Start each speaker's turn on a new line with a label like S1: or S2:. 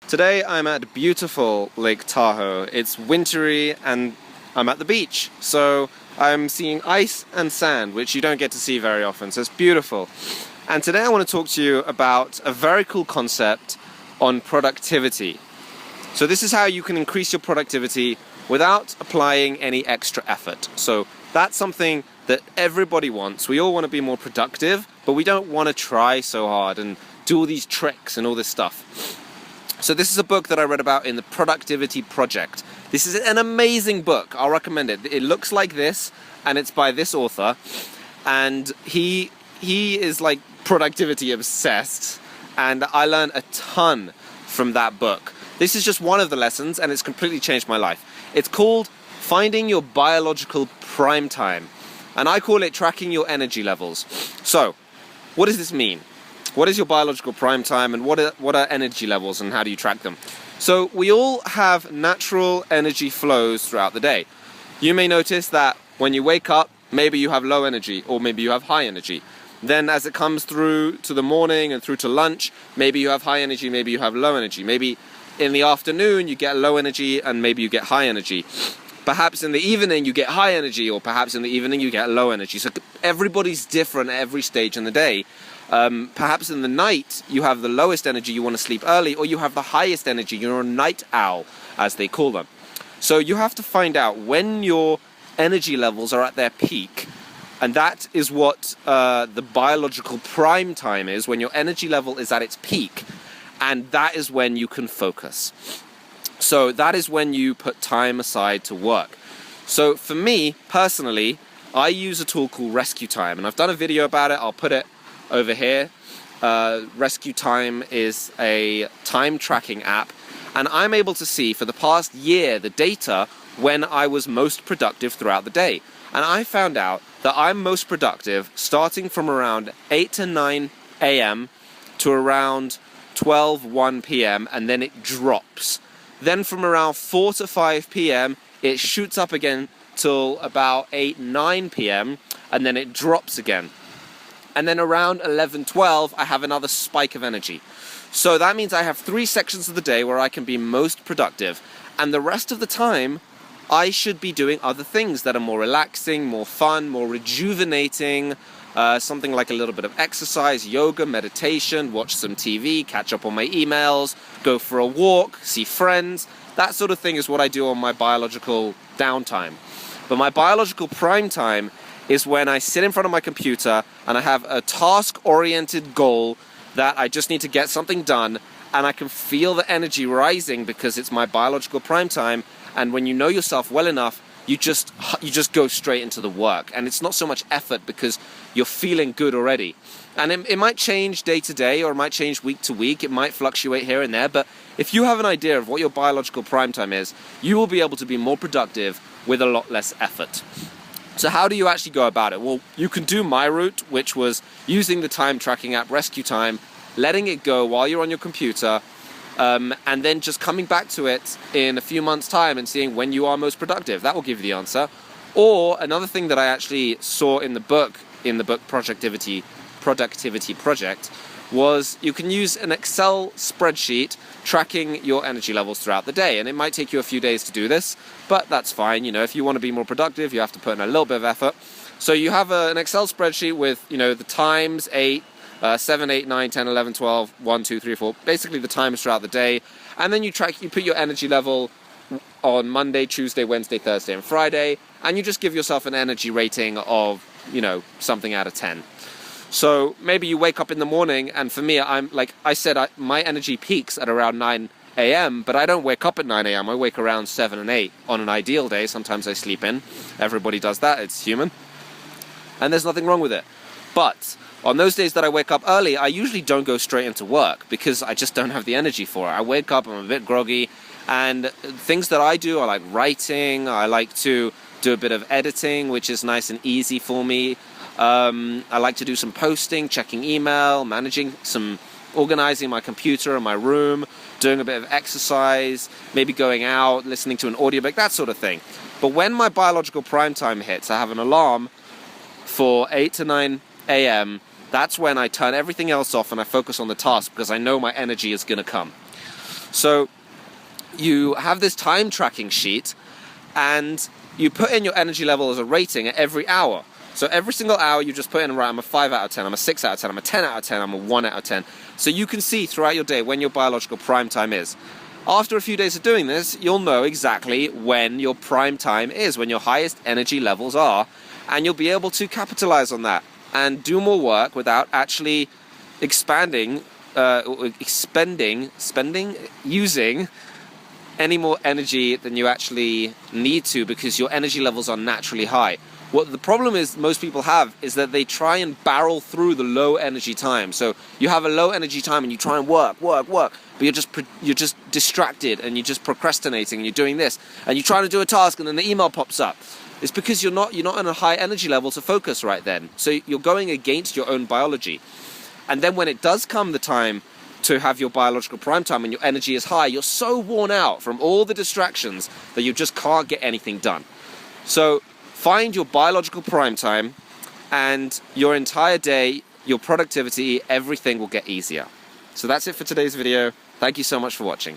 S1: Today I'm at beautiful Lake Tahoe. It's wintry and I'm at the beach. So I'm seeing ice and sand, which you don't get to see very often. So it's beautiful. And today I want to talk to you about a very cool concept on productivity. So this is how you can increase your productivity without applying any extra effort. So that's something that everybody wants. We all want to be more productive, but we don't want to try so hard and do all these tricks and all this stuff. So this is a book that I read about in the Productivity Project. This is an amazing book. I'll recommend it. It looks like this, and it's by this author. And he is like productivity obsessed. And I learned a ton from that book. This is just one of the lessons, and it's completely changed my life. It's called Finding Your Biological Prime Time. And I call it tracking your energy levels. So, what does this mean? What is your biological prime time, and what are energy levels, and how do you track them? So we all have natural energy flows throughout the day. You may notice that when you wake up, maybe you have low energy, or maybe you have high energy. Then as it comes through to the morning and through to lunch, maybe you have high energy, maybe you have low energy. Maybe in the afternoon you get low energy and maybe you get high energy. Perhaps in the evening you get high energy, or perhaps in the evening you get low energy. So everybody's different at every stage in the day. Perhaps in the night you have the lowest energy, you want to sleep early, or you have the highest energy, you're a night owl, as they call them. So you have to find out when your energy levels are at their peak, and that is what the biological prime time is, when your energy level is at its peak, and that is when you can focus. So that is when you put time aside to work. So for me, personally, I use a tool called Rescue Time, and I've done a video about it. I'll put it over here. Rescue Time is a time tracking app, and I'm able to see for the past year the data when I was most productive throughout the day. And I found out that I'm most productive starting from around 8 to 9 a.m. to around 1 p.m. and then it drops. Then from around 4 to 5 p.m. it shoots up again till about 9 p.m. and then it drops again. And then around 12 I have another spike of energy. So that means I have 3 sections of the day where I can be most productive, and the rest of the time I should be doing other things that are more relaxing, more fun, more rejuvenating, something like a little bit of exercise, yoga, meditation, watch some TV, catch up on my emails, go for a walk, see friends. That sort of thing is what I do on my biological downtime. But my biological prime time is when I sit in front of my computer and I have a task-oriented goal that I just need to get something done, and I can feel the energy rising because it's my biological prime time. And when you know yourself well enough, you just go straight into the work, and it's not so much effort because you're feeling good already. And it might change day to day, or it might change week to week, it might fluctuate here and there, but if you have an idea of what your biological prime time is, you will be able to be more productive with a lot less effort. So how do you actually go about it? Well, you can do my route, which was using the time tracking app Rescue Time, letting it go while you're on your computer, and then just coming back to it in a few months' time and seeing when you are most productive. That will give you the answer. Or another thing that I actually saw in the book Productivity Project, was you can use an Excel spreadsheet tracking your energy levels throughout the day. And it might take you a few days to do this, but that's fine. You know, if you want to be more productive, you have to put in a little bit of effort. So you have an Excel spreadsheet with, you know, the times 8, 7, 8, 9, 10, 11, 12, 1, 2, 3, 4, basically the times throughout the day. And then you put your energy level on Monday, Tuesday, Wednesday, Thursday, and Friday, and you just give yourself an energy rating of, you know, something out of 10. So maybe you wake up in the morning, and for me, I'm like I said, my energy peaks at around 9 a.m., but I don't wake up at 9 a.m. I wake around 7 and 8 on an ideal day. Sometimes I sleep in. Everybody does that. It's human. And there's nothing wrong with it. But on those days that I wake up early, I usually don't go straight into work because I just don't have the energy for it. I wake up, I'm a bit groggy, and things that I do, I like writing, I like to do a bit of editing, which is nice and easy for me. I like to do some posting, checking email, organizing my computer and my room, doing a bit of exercise, maybe going out, listening to an audiobook, that sort of thing. But when my biological prime time hits, I have an alarm for 8 to 9 a.m. That's when I turn everything else off and I focus on the task because I know my energy is going to come. So you have this time tracking sheet, and you put in your energy level as a rating at every hour. So every single hour you just put in, right, I'm a 5 out of 10, I'm a 6 out of 10, I'm a 10 out of 10, I'm a 1 out of 10. So you can see throughout your day when your biological prime time is. After a few days of doing this, you'll know exactly when your prime time is, when your highest energy levels are, and you'll be able to capitalize on that and do more work without actually using any more energy than you actually need to, because your energy levels are naturally high. What the problem is most people have is that they try and barrel through the low energy time. So you have a low energy time and you try and work, but you're just distracted and you're just procrastinating and you're doing this and you're trying to do a task and then the email pops up. It's because you're not on a high energy level to focus right then. So you're going against your own biology. And then when it does come the time to have your biological prime time and your energy is high, you're so worn out from all the distractions that you just can't get anything done. So find your biological prime time, and your entire day, your productivity, everything will get easier. So that's it for today's video. Thank you so much for watching.